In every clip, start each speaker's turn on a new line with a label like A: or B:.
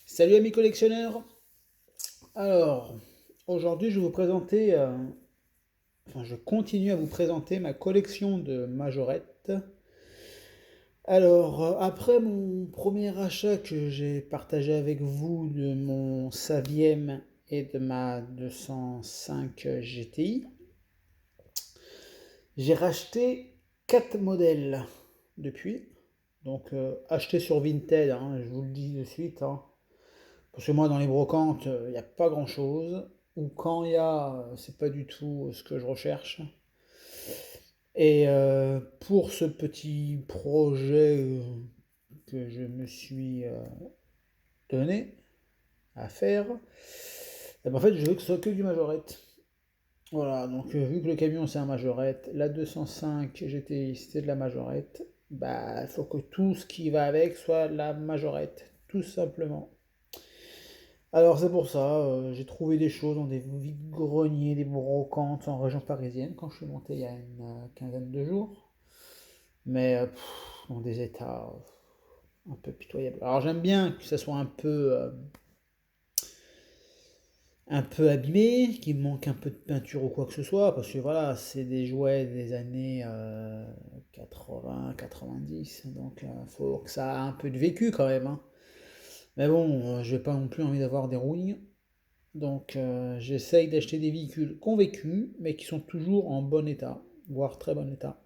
A: Salut amis collectionneurs. Alors, aujourd'hui je vais vous présenter, je continue à vous présenter ma collection de majorettes. Alors, après mon premier achat que j'ai partagé avec vous de mon Saviem et de ma 205 GTI, j'ai racheté 4 modèles depuis. Donc, acheté sur Vinted, hein, je vous le dis de suite, hein. Parce que moi, dans les brocantes, il n'y a pas grand-chose. Ou quand il y a, c'est pas du tout ce que je recherche. Et pour ce petit projet que je me suis donné à faire, eh ben, en fait, je veux que ce soit que du majorette. Voilà, donc vu que le camion c'est un majorette, la 205 GTI c'était de la majorette, bah il faut que tout ce qui va avec soit la majorette, tout simplement. Alors c'est pour ça, j'ai trouvé des choses dans des vides-greniers, des brocantes en région parisienne quand je suis monté il y a une quinzaine de jours. Mais dans des états un peu pitoyables. Alors j'aime bien que ça soit un peu abîmé, qu'il me manque un peu de peinture ou quoi que ce soit, parce que voilà, c'est des jouets des années 80, 90, donc il faut que ça ait un peu de vécu quand même, hein. Mais bon, j'ai pas non plus envie d'avoir des rouilles. Donc j'essaye d'acheter des véhicules convaincus, mais qui sont toujours en bon état, voire très bon état.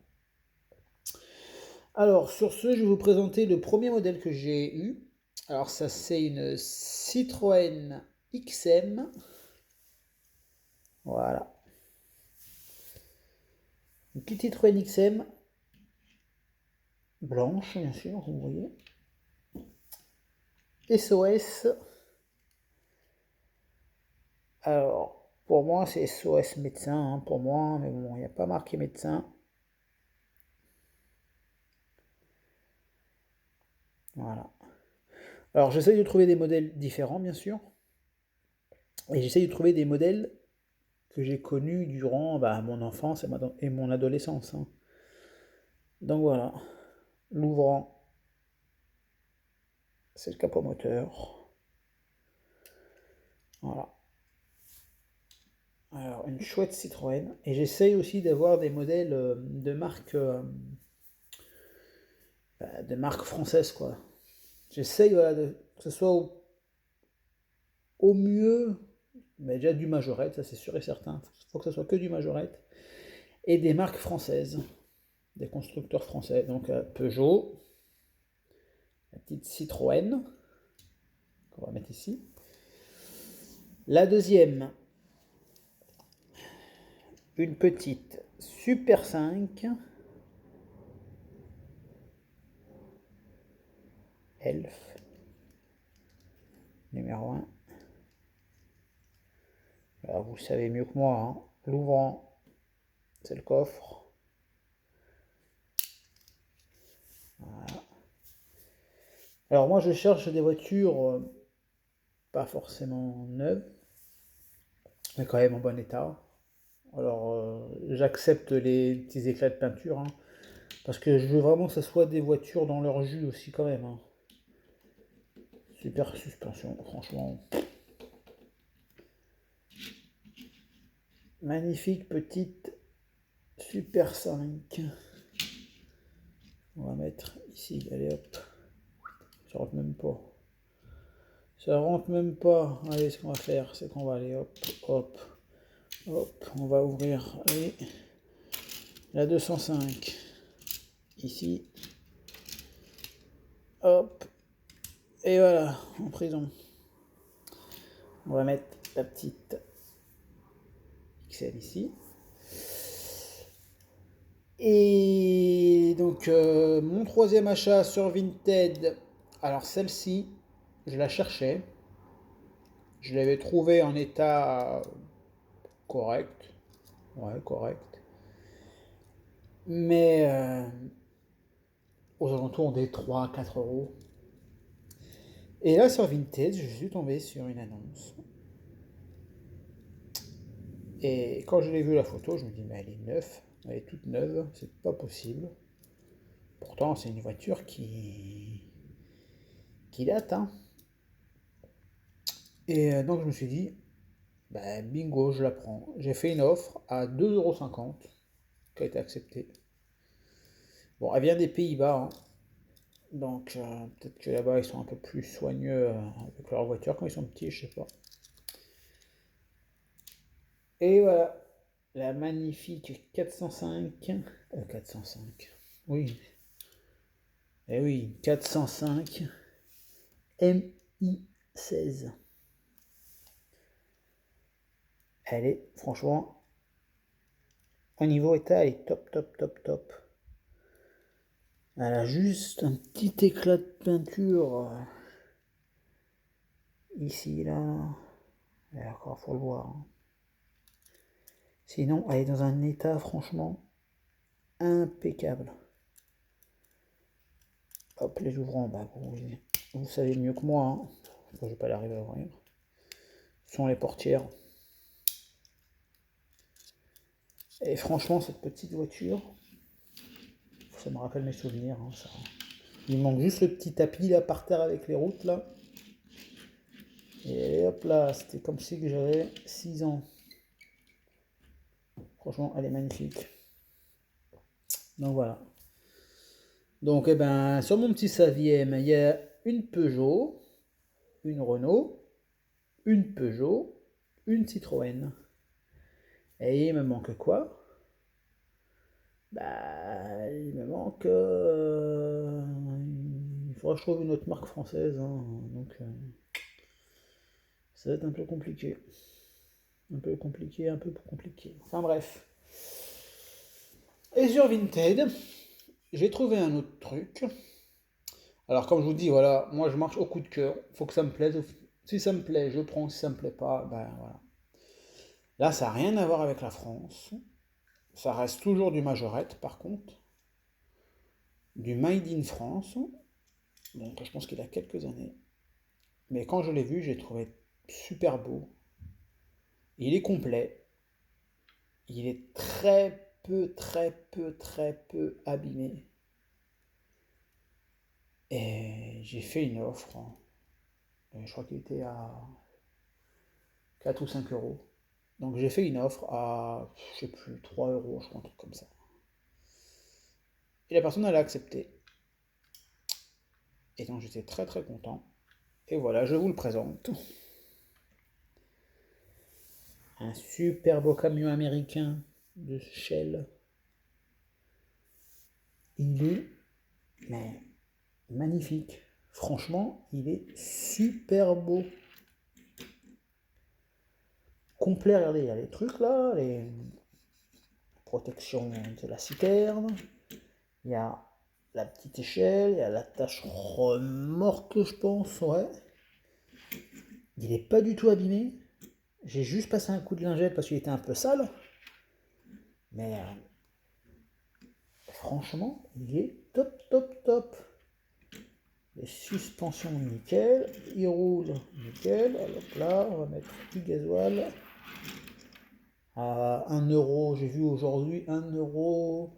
A: Alors sur ce, je vais vous présenter le premier modèle que j'ai eu. Alors ça c'est une Citroën XM. Voilà. Une petite Citroën XM, blanche bien sûr, vous voyez. SOS. Alors pour moi c'est SOS médecin, hein, pour moi, mais bon, il n'y a pas marqué médecin. Voilà. Alors j'essaye de trouver des modèles différents bien sûr. Et j'essaye de trouver des modèles que j'ai connus durant mon enfance et mon adolescence, hein. Donc voilà, l'ouvrant, c'est le capot moteur. Voilà. Alors, une chouette Citroën. Et j'essaye aussi d'avoir des modèles de marque française, quoi. J'essaye voilà, que ce soit au mieux, mais déjà du majorette, ça c'est sûr et certain. Il faut que ce soit que du majorette. Et des marques françaises, des constructeurs français. Donc Peugeot, la petite Citroën, qu'on va mettre ici. La deuxième, une petite Super 5 Elf, numéro un. Alors vous savez mieux que moi, hein. L'ouvrant, c'est le coffre. Voilà. Alors moi je cherche des voitures pas forcément neuves, mais quand même en bon état. Alors j'accepte les petits éclats de peinture, hein, parce que je veux vraiment que ce soit des voitures dans leur jus aussi quand même, hein. Super suspension, franchement. Magnifique petite Super 5. On va mettre ici, allez hop. Ça rentre même pas. Ça rentre même pas. Allez, ce qu'on va faire, c'est qu'on va aller hop, hop, hop. On va ouvrir, allez, la 205. Ici. Hop. Et voilà, en prison. On va mettre la petite XL ici. Et donc, mon troisième achat sur Vinted. Alors, celle-ci, je la cherchais. Je l'avais trouvée en état correct. Ouais, correct. Mais aux alentours des 3 4 euros. Et là, sur Vinted, je suis tombé sur une annonce. Et quand je l'ai vu la photo, je me dis, mais elle est neuve, elle est toute neuve, c'est pas possible. Pourtant, c'est une voiture qui date, hein. Et donc je me suis dit, bah, bingo, je la prends. J'ai fait une offre à 2,50 € qui a été acceptée. Bon, elle vient des Pays-Bas, hein. Donc peut-être que là-bas ils sont un peu plus soigneux avec leur voiture quand ils sont petits, je sais pas. Et voilà, la magnifique 405, 405, oui, eh oui, 405 MI16. Elle est, franchement, au niveau état, elle est top, top, top, top. Elle a juste un petit éclat de peinture ici, là. Et encore, faut le voir, hein. Sinon, elle est dans un état, franchement, impeccable. Hop, les ouvrants, bah, vous savez mieux que moi, hein. Je vais pas l'arriver à ouvrir. Ce sont les portières. Et franchement, cette petite voiture, ça me rappelle mes souvenirs, hein, ça. Il manque juste le petit tapis là par terre avec les routes là. Et hop là, c'était comme si j'avais 6 ans. Franchement, elle est magnifique. Donc voilà. Donc eh ben, sur mon petit Savième, il y a une Peugeot, une Renault, une Peugeot, une Citroën. Et il me manque quoi? Bah, il me manque. Il faudra que je trouve une autre marque française, hein. Donc, ça va être un peu compliqué. Un peu compliqué, un peu compliqué. Enfin bref. Et sur Vinted, j'ai trouvé un autre truc. Alors, comme je vous dis, voilà, moi je marche au coup de cœur. Faut que ça me plaise. Si ça me plaît, je prends. Si ça me plaît pas, ben voilà. Là, ça n'a rien à voir avec la France. Ça reste toujours du Majorette, par contre. Du Made in France. Donc, je pense qu'il a quelques années. Mais quand je l'ai vu, j'ai trouvé super beau. Il est complet. Il est très peu abîmé. Et j'ai fait une offre, hein. Je crois qu'il était à 4 ou 5 euros. Donc j'ai fait une offre à, je sais plus, 3 euros, je crois, un truc comme ça. Et la personne, elle a accepté. Et donc j'étais très content. Et voilà, je vous le présente. Un super beau camion américain de Shell. Il est mais, magnifique. Franchement, il est super beau. Complet, regardez, il y a les trucs là, les protections de la citerne. Il y a la petite échelle, il y a l'attache remorque, je pense, ouais. Il n'est pas du tout abîmé. J'ai juste passé un coup de lingette parce qu'il était un peu sale. Mais franchement, il est top. Les suspensions nickel, il roule nickel. Alors là, on va mettre du gasoil à 1 euro. J'ai vu aujourd'hui 1,48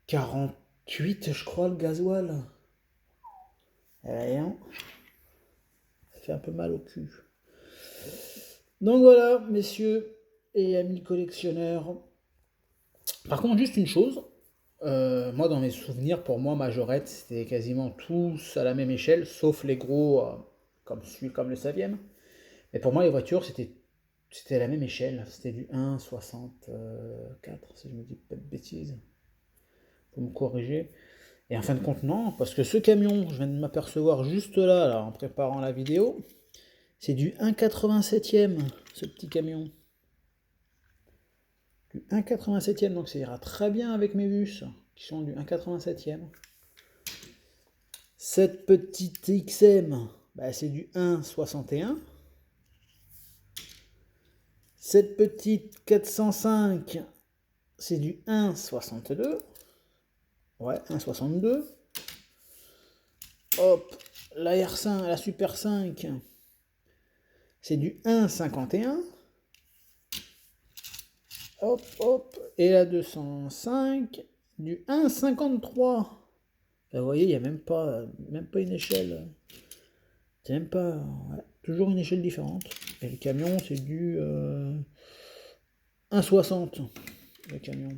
A: € je crois le gasoil. Rien. Ça fait un peu mal au cul. Donc voilà, messieurs et amis collectionneurs. Par contre, juste une chose. Moi, dans mes souvenirs, pour moi, Majorette, c'était quasiment tous à la même échelle, sauf les gros, comme le Savième. Mais pour moi, les voitures, c'était à la même échelle. C'était du 1,64, si je me dis pas de bêtises. Faut me corriger. Et en fin de compte, non, parce que ce camion, je viens de m'apercevoir juste là, en préparant la vidéo, c'est du 1,87e, ce petit camion. Du 1,87e, donc ça ira très bien avec mes bus, qui sont du 1,87e. Cette petite XM, bah, c'est du 1,61. Cette petite 405, c'est du 1,62. Ouais, 1,62. Hop, la R5, la Super 5, c'est du 1,51. Hop, et la 205, du 1,53. Vous voyez, il n'y a même pas une échelle. C'est même pas. Ouais. toujours une échelle différente. Et le camion, c'est du 1,60 le camion.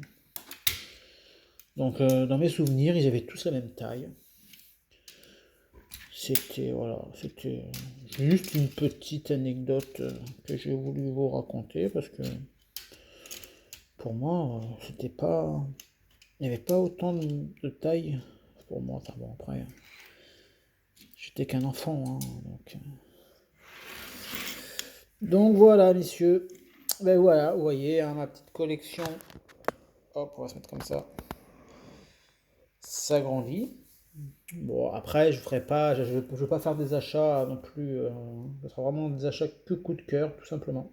A: Donc dans mes souvenirs, ils avaient tous la même taille. C'était voilà, c'était juste une petite anecdote que j'ai voulu vous raconter parce que pour moi, c'était pas, il n'y avait pas autant de taille pour moi. Enfin bon, après, j'étais qu'un enfant, hein, donc voilà, messieurs. Ben voilà, vous voyez, hein, ma petite collection. Hop, on va se mettre comme ça. Ça grandit. Bon, après, je ferai pas, je veux pas faire des achats non plus. Ce sera vraiment des achats que coup de cœur, tout simplement.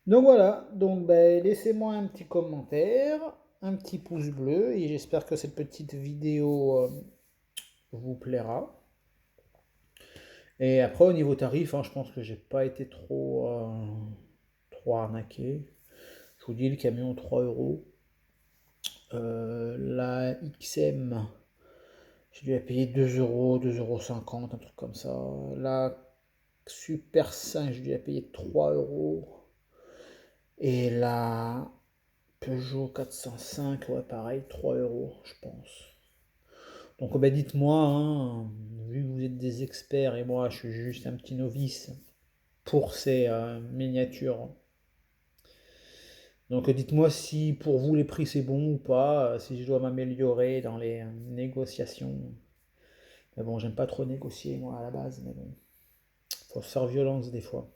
A: Donc voilà, donc ben, laissez-moi un petit commentaire, un petit pouce bleu, et j'espère que cette petite vidéo vous plaira. Et après, au niveau tarif, hein, je pense que j'ai pas été trop arnaqué. Je vous dis, le camion 3 euros. La XM, j'ai dû la payer 2 euros, 2,50 €, un truc comme ça. La Super 5, j'ai dû la payer 3 euros. Et la Peugeot 405, ouais, pareil, 3 euros, je pense. Donc, bah, dites-moi, hein, vu que vous êtes des experts et moi, je suis juste un petit novice pour ces miniatures. Donc, dites-moi si pour vous les prix c'est bon ou pas, si je dois m'améliorer dans les négociations. Mais bon, j'aime pas trop négocier moi à la base, mais bon, faut se faire violence des fois.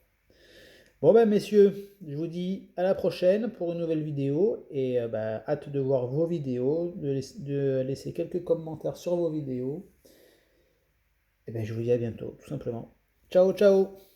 A: Bon ben messieurs, je vous dis à la prochaine pour une nouvelle vidéo et bah, hâte de voir vos vidéos, de laisser quelques commentaires sur vos vidéos. Et ben je vous dis à bientôt, tout simplement. Ciao ciao!